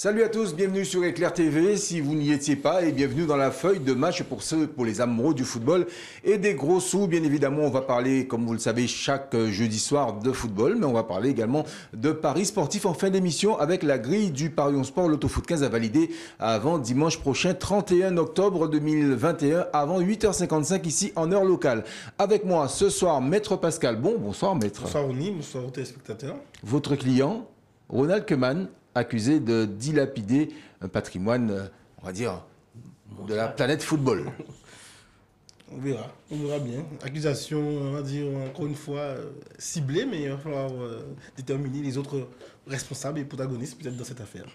Salut à tous, bienvenue sur Éclair TV. Si vous n'y étiez pas, et bienvenue dans la feuille de match pour les amoureux du football et des gros sous. Bien évidemment, on va parler, comme vous le savez, chaque jeudi soir de football, mais on va parler également de paris sportifs en fin d'émission avec la grille du Parion Sport l'Autofoot 15 à valider avant dimanche prochain, 31 octobre 2021, avant 8h55 ici en heure locale. Avec moi ce soir, Maître Pascal. Bonsoir Maître. Bonsoir Ronnie, bonsoir aux téléspectateurs. Votre client, Ronald Koeman, accusé de dilapider un patrimoine, on va dire, de la planète football. On verra bien. Accusation, on va dire, encore une fois, ciblée, mais il va falloir déterminer les autres responsables et protagonistes peut-être dans cette affaire.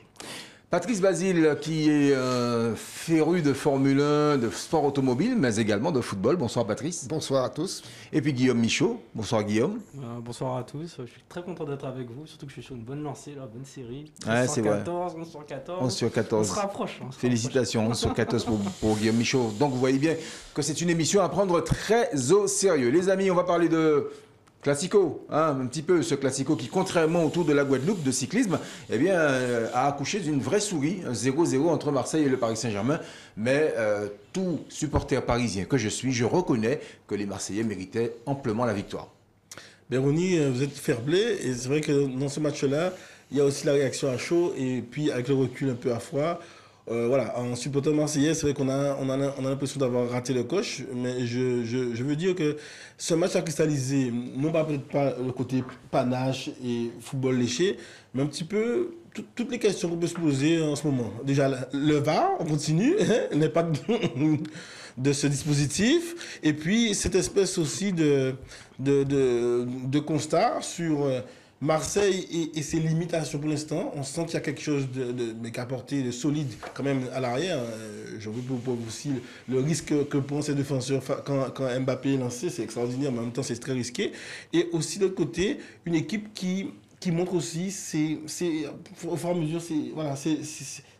Patrice Basile, qui est féru de Formule 1, de sport automobile, mais également de football. Bonsoir Patrice. Bonsoir à tous. Et puis Guillaume Michaud. Bonsoir Guillaume. Bonsoir à tous. Je suis très content d'être avec vous, surtout que je suis sur une bonne lancée, la bonne série. Ouais, c'est vrai. 11 sur 14. 11 sur 14. On se rapproche. Félicitations, 11 sur 14 pour Guillaume Michaud. Donc vous voyez bien que c'est une émission à prendre très au sérieux. Les amis, on va parler de Classico, hein, un petit peu ce Classico qui, contrairement autour de la Guadeloupe de cyclisme, eh bien, a accouché d'une vraie souris, un 0-0 entre Marseille et le Paris Saint-Germain. Mais tout supporter parisien que je suis, je reconnais que les Marseillais méritaient amplement la victoire. Ronnie, vous êtes fair-play et c'est vrai que dans ce match-là, il y a aussi la réaction à chaud et puis avec le recul un peu à froid. Voilà, en supporter marseillais, c'est vrai qu'on a l'impression d'avoir raté le coche, mais je veux dire que ce match a cristallisé, non pas peut-être pas le côté panache et football léché, mais un petit peu toutes les questions qu'on peut se poser en ce moment. Déjà, le VAR, on continue, l'impact de ce dispositif, et puis cette espèce aussi de constat sur Marseille et ses limitations pour l'instant. On sent qu'il y a quelque chose de apporté de solide quand même à l'arrière. Je veux pour vous aussi le risque que prend ces défenseurs quand Mbappé est lancé, c'est extraordinaire, mais en même temps c'est très risqué. Et aussi de l'autre côté, une équipe qui montre aussi au fur et à mesure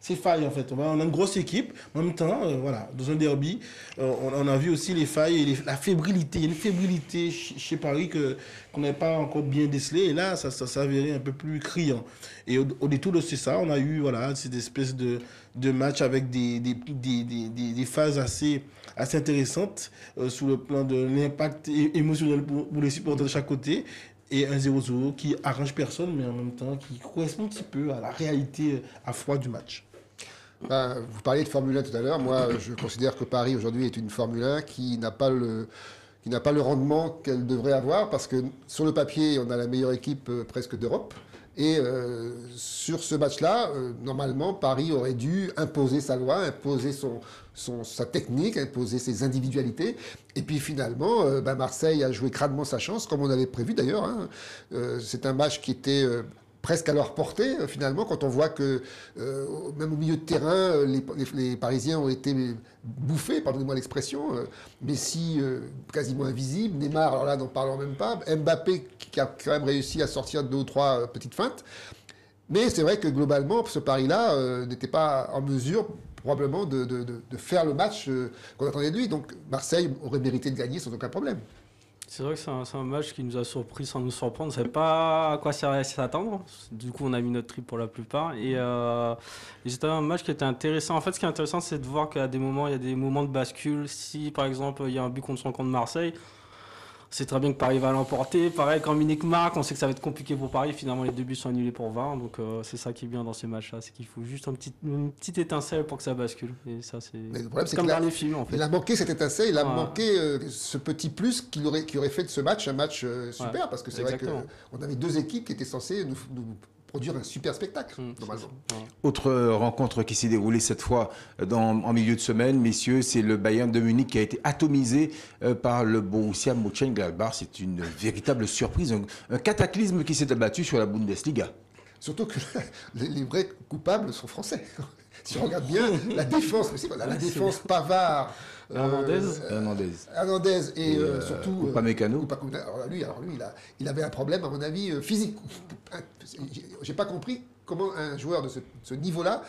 ses failles en fait. On a une grosse équipe, en même temps, voilà, dans un derby, on a vu aussi les failles et la fébrilité. Il y a une fébrilité chez Paris qu'on n'avait pas encore bien décelée, et là, ça s'avérait un peu plus criant. Et au détour de ça, on a eu cette espèce de match avec des phases assez intéressantes sous le plan de l'impact émotionnel pour les supporters de chaque côté. Et un 0-0 qui arrange personne, mais en même temps qui correspond un petit peu à la réalité à froid du match. Vous parliez de Formule 1 tout à l'heure. Moi, je considère que Paris aujourd'hui est une Formule 1 qui n'a pas le rendement qu'elle devrait avoir, parce que sur le papier, on a la meilleure équipe presque d'Europe. Et sur ce match-là, normalement, Paris aurait dû imposer sa loi, imposer sa technique, imposer ses individualités. Et puis finalement, Marseille a joué crânement sa chance, comme on avait prévu d'ailleurs. Hein. C'est un match qui était presque à leur portée, finalement, quand on voit que même au milieu de terrain, les Parisiens ont été bouffés, pardonnez-moi l'expression. Messi, quasiment invisible. Neymar, alors là, n'en parlons même pas. Mbappé, qui a quand même réussi à sortir 2 ou 3 petites feintes. Mais c'est vrai que globalement, ce pari-là n'était pas en mesure probablement de faire le match qu'on attendait de lui. Donc Marseille aurait mérité de gagner sans aucun problème. C'est vrai que c'est un match qui nous a surpris sans nous surprendre. On ne savait pas à quoi s'attendre. Du coup, on a mis notre trip pour la plupart. Et c'était un match qui était intéressant. En fait, ce qui est intéressant, c'est de voir qu'à des moments, il y a des moments de bascule. Si, par exemple, il y a un but contre son camp de Marseille, c'est très bien que Paris va l'emporter. Pareil, quand Milik marque, on sait que ça va être compliqué pour Paris. Finalement, les 2 buts sont annulés pour VAR. Donc, c'est ça qui est bien dans ces matchs-là. C'est qu'il faut juste une petite étincelle pour que ça bascule. Et ça, c'est comme dans les films, en fait. Il a manqué cette étincelle, il a manqué ce petit plus qui aurait fait de ce match un match super. Parce que c'est vrai qu'on avait 2 équipes qui étaient censées nous produire un super spectacle, normalement. Autre rencontre qui s'est déroulée cette fois en milieu de semaine, messieurs, c'est le Bayern de Munich qui a été atomisé par le Borussia Mönchengladbach. C'est une véritable surprise, un cataclysme qui s'est abattu sur la Bundesliga. Surtout que les vrais coupables sont français. Si on regarde bien, la défense, la défense Pavard, Hernandez et surtout Upamecano. Alors lui, il avait un problème, à mon avis, physique. J'ai pas compris comment un joueur de ce niveau-là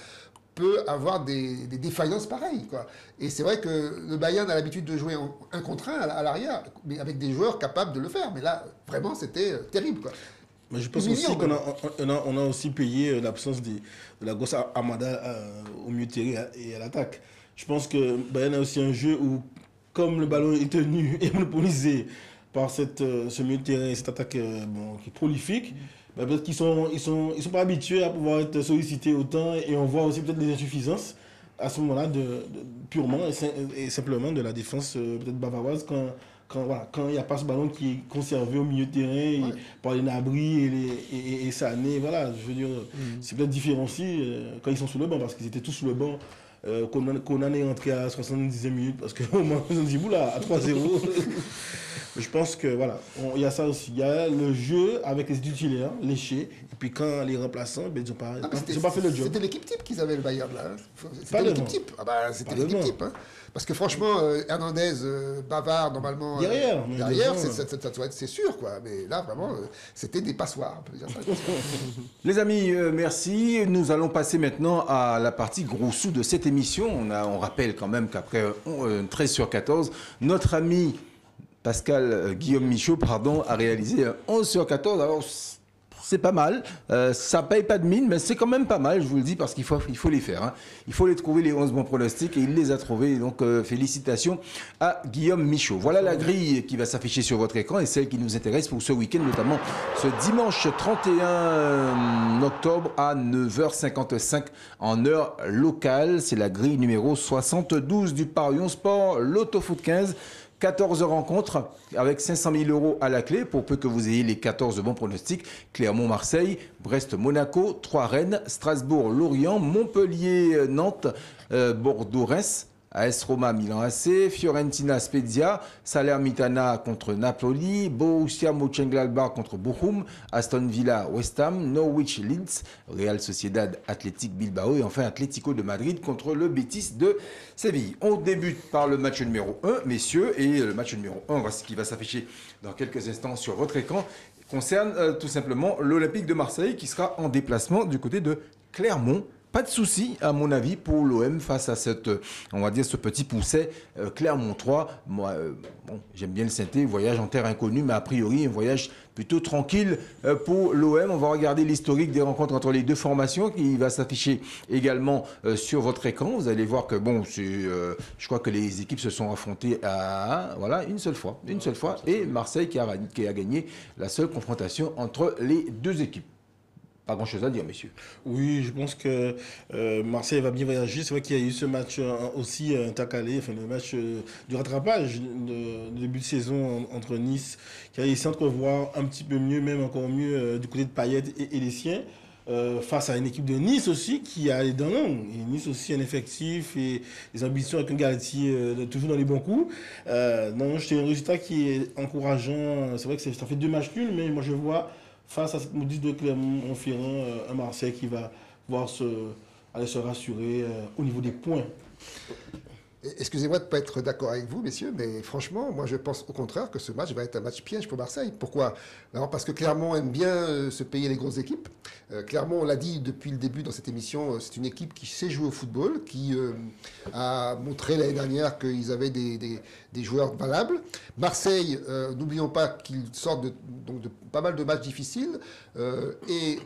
peut avoir des défaillances pareilles, quoi. Et c'est vrai que le Bayern a l'habitude de jouer en 1 contre 1 à l'arrière, mais avec des joueurs capables de le faire. Mais là, vraiment, c'était terrible, quoi. Mais je pense aussi qu'on a aussi payé l'absence de la grosse Amada au milieu de terrain et à l'attaque. Je pense que Bayern a aussi un jeu où, comme le ballon est tenu et monopolisé par ce milieu de terrain et cette attaque qui est prolifique, peut-être qu'ils sont pas habitués à pouvoir être sollicités autant, et on voit aussi peut-être des insuffisances à ce moment-là purement et simplement de la défense peut-être bavaroise quand il n'y a pas ce ballon qui est conservé au milieu de terrain par les Gnabry et Sané. Voilà, je veux dire, c'est peut-être différent aussi quand ils sont sous le banc, parce qu'ils étaient tous sous le banc. Conan est entré à 70e minute parce qu'au moment où on dit boula à 3-0. Je pense que voilà, il y a ça aussi. Il y a le jeu avec les titulaires léchés, et puis quand les remplaçants, ils n'ont pas fait le job. C'était l'équipe type qu'ils avaient, le Bayern, là. Pas C'était l'équipe type. Ah bah, c'était l'équipe type. Hein. Parce que franchement, Hernandez, Bavard, normalement. Derrière, c'est sûr, quoi. Mais là, vraiment, c'était des passoires, on peut dire ça. Les amis, merci. Nous allons passer maintenant à la partie gros sous de cette émission. On rappelle quand même qu'après 13 sur 14, notre ami Guillaume Michaud, a réalisé 11 sur 14. Alors, c'est pas mal. Ça paye pas de mine, mais c'est quand même pas mal, je vous le dis, parce qu'il faut les faire. Hein. Il faut les trouver, les 11 bons pronostics, et il les a trouvés. Donc, félicitations à Guillaume Michaud. Voilà la grille qui va s'afficher sur votre écran et celle qui nous intéresse pour ce week-end, notamment ce dimanche 31 octobre à 9h55 en heure locale. C'est la grille numéro 72 du Parion Sport Loto Foot 15. 14 rencontres avec 500 000 € à la clé pour peu que vous ayez les 14 bons pronostics. Clermont-Marseille, Brest-Monaco, Troyes-Rennes, Strasbourg-Lorient, Montpellier-Nantes, Bordeaux-Reims, AS Roma, Milan AC, Fiorentina, Spezia, Salernitana contre Napoli, Borussia Mönchengladbach contre Bochum, Aston Villa, West Ham, Norwich, Leeds, Real Sociedad, Athletic Bilbao et enfin Atlético de Madrid contre le Betis de Séville. On débute par le match numéro 1, messieurs, et le match numéro 1 qui va s'afficher dans quelques instants sur votre écran concerne tout simplement l'Olympique de Marseille qui sera en déplacement du côté de Clermont. Pas de souci, à mon avis, pour l'OM face à on va dire, ce petit pousset Clermont 3. Moi, j'aime bien le synthé, voyage en terre inconnue, mais a priori, un voyage plutôt tranquille pour l'OM. On va regarder l'historique des rencontres entre les deux formations qui va s'afficher également sur votre écran. Vous allez voir que, je crois que les équipes se sont affrontées une seule fois. Et Marseille qui a gagné la seule confrontation entre les deux équipes. Pas grand-chose à dire, messieurs. Oui, je pense que Marseille va bien voyager. C'est vrai qu'il y a eu ce match aussi intercalé, le match du rattrapage de début de saison entre Nice, qui a essayé d'entrevoir un petit peu mieux, même encore mieux, du côté de Payet et les siens, face à une équipe de Nice aussi qui a les dents longues. Et Nice aussi un effectif et des ambitions avec un Galtier toujours dans les bons coups. C'est un résultat qui est encourageant. C'est vrai que ça fait 2 matchs nuls, mais moi je vois face à cette maudite de Clermont-Ferrand, un Marseille qui va pouvoir aller se rassurer au niveau des points. Excusez-moi de ne pas être d'accord avec vous, messieurs, mais franchement, moi je pense au contraire que ce match va être un match piège pour Marseille. Pourquoi ? Alors, parce que Clermont aime bien se payer les grosses équipes. Clermont, on l'a dit depuis le début dans cette émission, c'est une équipe qui sait jouer au football, qui a montré l'année dernière qu'ils avaient des joueurs valables. Marseille, n'oublions pas qu'ils sortent de pas mal de matchs difficiles. Et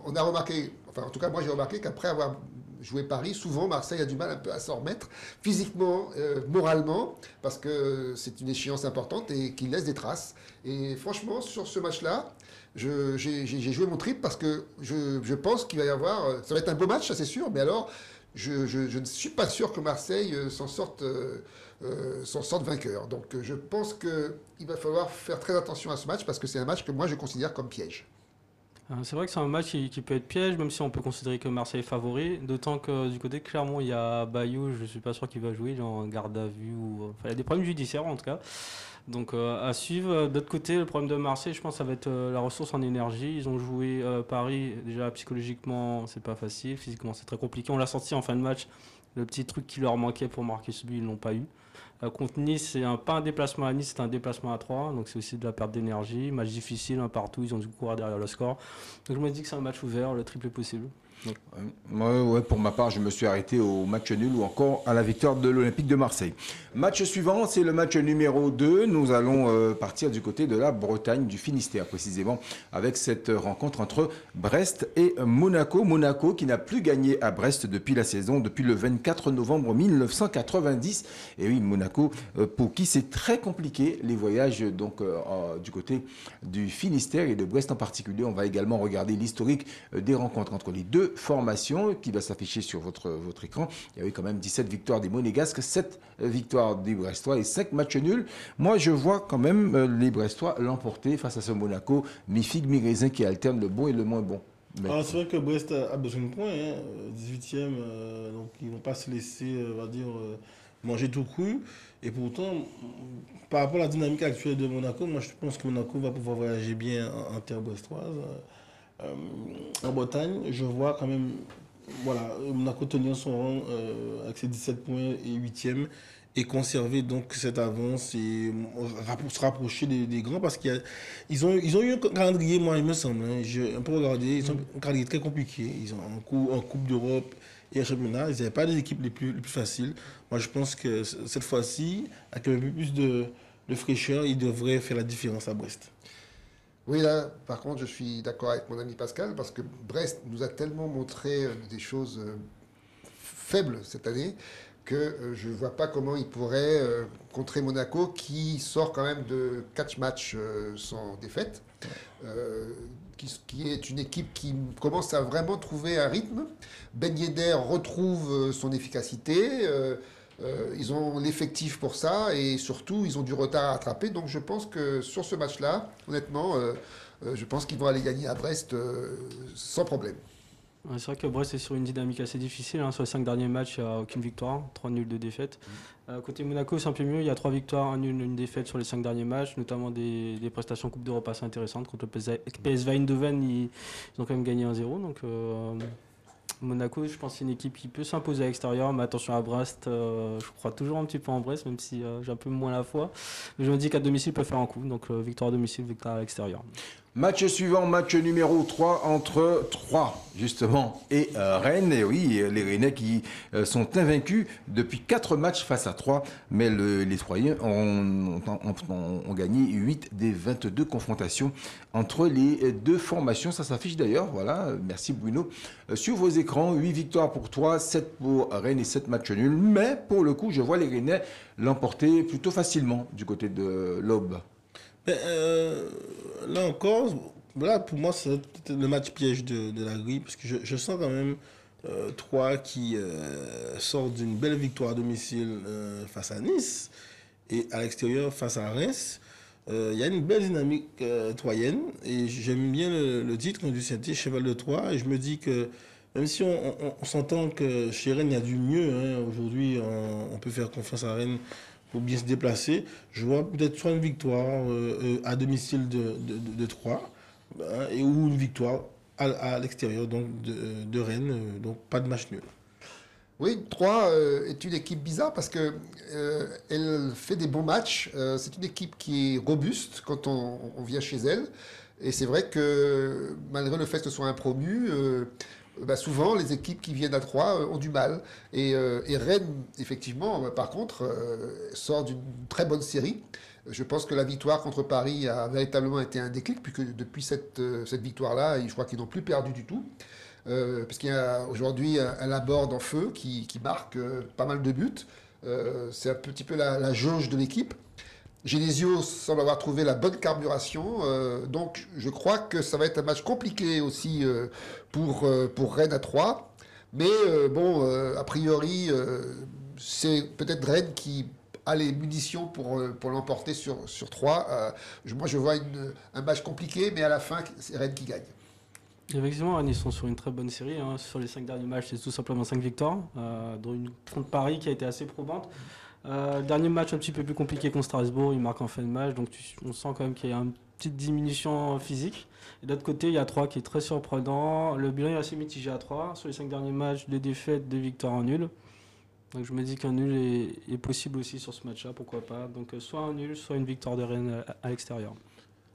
on a remarqué, en tout cas moi j'ai remarqué qu'après avoir jouer Paris, souvent Marseille a du mal un peu à s'en remettre, physiquement, moralement, parce que c'est une échéance importante et qui laisse des traces. Et franchement, sur ce match-là, j'ai joué mon trip parce que je pense qu'il va y avoir... Ça va être un beau match, ça c'est sûr, mais alors, je ne suis pas sûr que Marseille s'en sorte vainqueur. Donc je pense qu'il va falloir faire très attention à ce match parce que c'est un match que moi je considère comme piège. C'est vrai que c'est un match qui peut être piège, même si on peut considérer que Marseille est favori. D'autant que du côté de Clermont, il y a Bayou, je ne suis pas sûr qu'il va jouer, il est en garde à vue. Il y a des problèmes judiciaires en tout cas. Donc à suivre. D'autre côté, le problème de Marseille, je pense que ça va être la ressource en énergie. Ils ont joué Paris, déjà psychologiquement, c'est pas facile. Physiquement, c'est très compliqué. On l'a senti en fin de match. Le petit truc qui leur manquait pour marquer ce but, ils ne l'ont pas eu. Contre Nice, c'est pas un déplacement à Nice, c'est un déplacement à 3. Donc c'est aussi de la perte d'énergie. Match difficile, un partout, ils ont dû courir derrière le score. Donc je me dis que c'est un match ouvert, le triple est possible. Ouais, pour ma part, je me suis arrêté au match nul ou encore à la victoire de l'Olympique de Marseille. Match suivant, c'est le match numéro 2. Nous allons partir du côté de la Bretagne, du Finistère précisément, avec cette rencontre entre Brest et Monaco. Monaco qui n'a plus gagné à Brest depuis la saison, depuis le 24 novembre 1990. Et oui, Monaco, pour qui c'est très compliqué les voyages donc, du côté du Finistère et de Brest en particulier. On va également regarder l'historique des rencontres entre les deux formations qui va s'afficher sur votre écran. Il y a eu quand même 17 victoires des Monégasques, 7 victoires des Brestois et 5 matchs nuls. Moi, je vois quand même les Brestois l'emporter face à ce Monaco, mi-figue, mi-raisin qui alterne le bon et le moins bon. Alors, c'est vrai que Brest a besoin de points, hein, 18e, donc ils ne vont pas se laisser, on va dire, manger tout cru. Et pourtant, par rapport à la dynamique actuelle de Monaco, moi je pense que Monaco va pouvoir voyager bien en terre brestoise. En Bretagne, je vois quand même voilà, Monaco tenir son rang avec ses 17 points et 8e et conserver donc cette avance et se rapprocher des grands parce qu'ils ont eu un calendrier, moi il me semble, hein, j'ai un peu regardé, ils ont un calendrier très compliqué. Ils ont en Coupe d'Europe et un championnat, ils n'avaient pas les équipes les plus faciles. Moi je pense que cette fois-ci, avec un peu plus de fraîcheur, ils devraient faire la différence à Brest. Oui, là, par contre, je suis d'accord avec mon ami Pascal, parce que Brest nous a tellement montré des choses faibles cette année, que je ne vois pas comment il pourrait contrer Monaco, qui sort quand même de 4 matchs sans défaite, qui est une équipe qui commence à vraiment trouver un rythme. Ben Yedder retrouve son efficacité. Ils ont l'effectif pour ça et surtout ils ont du retard à rattraper. Donc je pense que sur ce match-là, honnêtement, je pense qu'ils vont aller gagner à Brest sans problème. Ouais, c'est vrai que Brest est sur une dynamique assez difficile. Hein. Sur les 5 derniers matchs, il n'y a aucune victoire, 3 nuls, 2 défaites. Côté Monaco, c'est un peu mieux. Il y a 3 victoires, 1 nul, 1 défaite sur les 5 derniers matchs, notamment des prestations Coupe d'Europe assez intéressantes. Contre le PSV Eindhoven, ils ont quand même gagné 1-0. Donc Monaco, je pense que c'est une équipe qui peut s'imposer à l'extérieur, mais attention à Brest, je crois toujours un petit peu en Brest, même si j'ai un peu moins la foi. Mais je me dis qu'à domicile, ils peuvent faire un coup, donc victoire à domicile, victoire à l'extérieur. Match suivant, match numéro 3 entre 3 justement et Rennes. Et oui, les Rennais qui sont invaincus depuis 4 matchs face à 3. Mais les Troyens ont gagné 8 des 22 confrontations entre les deux formations. Ça s'affiche d'ailleurs, voilà, merci Bruno. Sur vos écrans, 8 victoires pour 3, 7 pour Rennes et 7 matchs nuls. Mais pour le coup, je vois les Rennais l'emporter plutôt facilement du côté de l'Aube. Mais, là encore, voilà, pour moi, c'est le match piège de la grille, parce que je sens quand même Troyes qui sort d'une belle victoire à domicile face à Nice et à l'extérieur face à Reims. Il y a une belle dynamique troyenne et j'aime bien le titre du Saint-Étienne, Cheval de Troyes. Et je me dis que même si on s'entend que chez Rennes, il y a du mieux, hein, aujourd'hui, on peut faire confiance à Rennes pour bien se déplacer. Je vois peut-être soit une victoire à domicile de Troyes ou une victoire à l'extérieur donc de Rennes, donc pas de match nul. Oui, Troyes est une équipe bizarre parce que elle fait des bons matchs. C'est une équipe qui est robuste quand on vient chez elle. Et c'est vrai que malgré le fait que ce soit un promu, souvent les équipes qui viennent à Troyes ont du mal. Et Rennes, effectivement, par contre, sort d'une très bonne série. Je pense que la victoire contre Paris a véritablement été un déclic, puisque depuis cette victoire-là, je crois qu'ils n'ont plus perdu du tout. Parce qu'il y a aujourd'hui un Laborde en feu qui marque pas mal de buts. C'est un petit peu la jauge de l'équipe. Genesio semble avoir trouvé la bonne carburation. Donc je crois que ça va être un match compliqué aussi pour Rennes à 3. Mais a priori, c'est peut-être Rennes qui a les munitions pour l'emporter sur 3. Moi je vois un match compliqué, mais à la fin, c'est Rennes qui gagne. Effectivement, Rennes, ils sont sur une très bonne série. Hein. Sur les 5 derniers matchs, c'est tout simplement 5 victoires, dont une contre Paris qui a été assez probante. Dernier match un petit peu plus compliqué contre Strasbourg, ils marquent en fin de match, donc on sent quand même qu'il y a une petite diminution physique. Et d'autre côté, il y a 3 qui est très surprenant. Le bilan est assez mitigé à 3. Sur les 5 derniers matchs, 2 défaites, 2 victoires en nul. Donc je me dis qu'un nul est possible aussi sur ce match-là, pourquoi pas. Donc soit un nul, soit une victoire de Rennes à l'extérieur.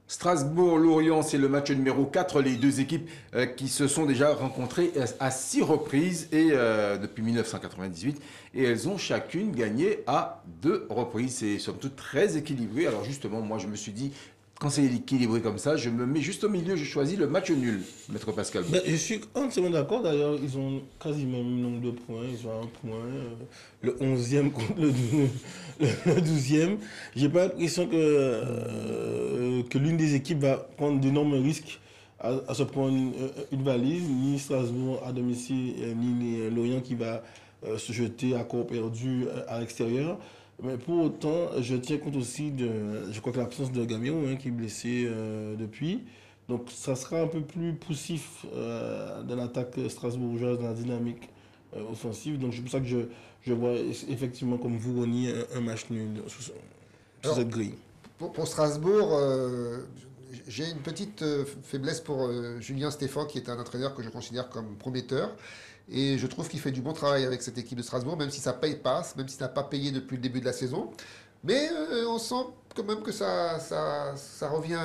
Strasbourg-Lorient, c'est le match numéro 4. Les deux équipes qui se sont déjà rencontrées à 6 reprises et, depuis 1998. Et elles ont chacune gagné à 2 reprises. C'est somme toute très équilibré. Alors justement, moi je me suis dit, quand c'est équilibré comme ça, je me mets juste au milieu, je choisis le match nul, Maître Pascal. Ben, je suis entièrement d'accord. D'ailleurs, ils ont quasiment le même nombre de points. Ils ont un point. Le 11e contre le 12e. J'ai pas l'impression que l'une des équipes va prendre d'énormes risques à se prendre une valise. Ni Strasbourg à domicile, ni Lorient qui va se jeter à corps perdu à l'extérieur. Mais pour autant, je tiens compte aussi je crois que l'absence de Gamero, qui est blessé depuis. Donc ça sera un peu plus poussif dans l'attaque strasbourgeoise, dans la dynamique offensive. Donc c'est pour ça que je vois effectivement comme vous, Ronny, un match nul sur cette grille. Pour Strasbourg, j'ai une petite faiblesse pour Julien Stéphan, qui est un entraîneur que je considère comme prometteur. Et je trouve qu'il fait du bon travail avec cette équipe de Strasbourg, même si ça paye pas, même si ça n'a pas payé depuis le début de la saison. Mais on sent quand même que ça revient.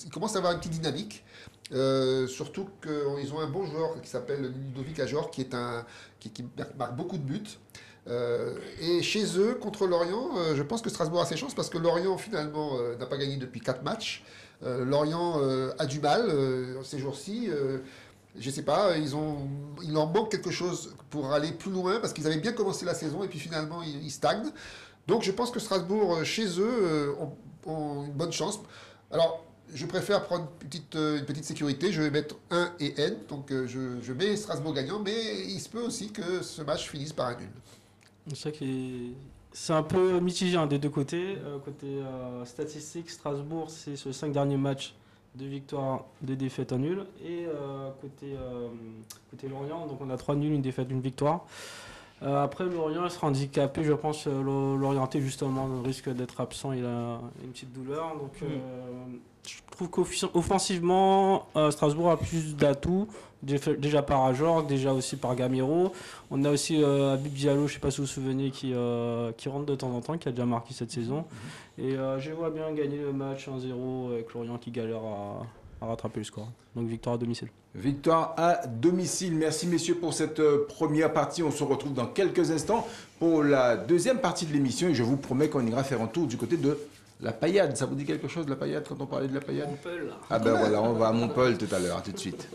Il commence à avoir une petite dynamique. Surtout qu'ils ont un bon joueur qui s'appelle Ludovic Ajor, qui marque beaucoup de buts. Et chez eux, contre Lorient, je pense que Strasbourg a ses chances parce que Lorient, finalement, n'a pas gagné depuis 4 matchs. Lorient a du mal ces jours-ci. Je sais pas, il leur manque quelque chose pour aller plus loin parce qu'ils avaient bien commencé la saison et puis finalement ils stagnent. Donc je pense que Strasbourg, chez eux, ont une bonne chance. Alors, je préfère prendre une petite sécurité. Je vais mettre 1 et N. Donc je mets Strasbourg gagnant, mais il se peut aussi que ce match finisse par un nul. C'est un peu mitigé des deux côtés. Côté statistique, Strasbourg, c'est sur les 5 derniers matchs. 2 victoires, 2 défaites, un nul. Et côté Lorient, donc on a 3 nuls, 1 défaite, 1 victoire. Après, Lorient sera handicapé, je pense. L'orienté, justement, risque d'être absent. Il a une petite douleur. Donc, je trouve qu'offensivement, Strasbourg a plus d'atouts. Déjà par Ajorg, déjà aussi par Gamero. On a aussi Habib Diallo, je ne sais pas si vous vous souvenez, qui rentre de temps en temps, qui a déjà marqué cette saison. Et je vois bien gagner le match 1-0 avec Lorient qui galère à rattraper le score. Donc victoire à domicile. Victoire à domicile. Merci messieurs pour cette première partie. On se retrouve dans quelques instants pour la deuxième partie de l'émission. Et je vous promets qu'on ira faire un tour du côté de la Paillade. Ça vous dit quelque chose, la Paillade, quand on parlait de la Paillade? Montpellier. Ah ben voilà, on va à Montpellier tout à l'heure. À tout de suite.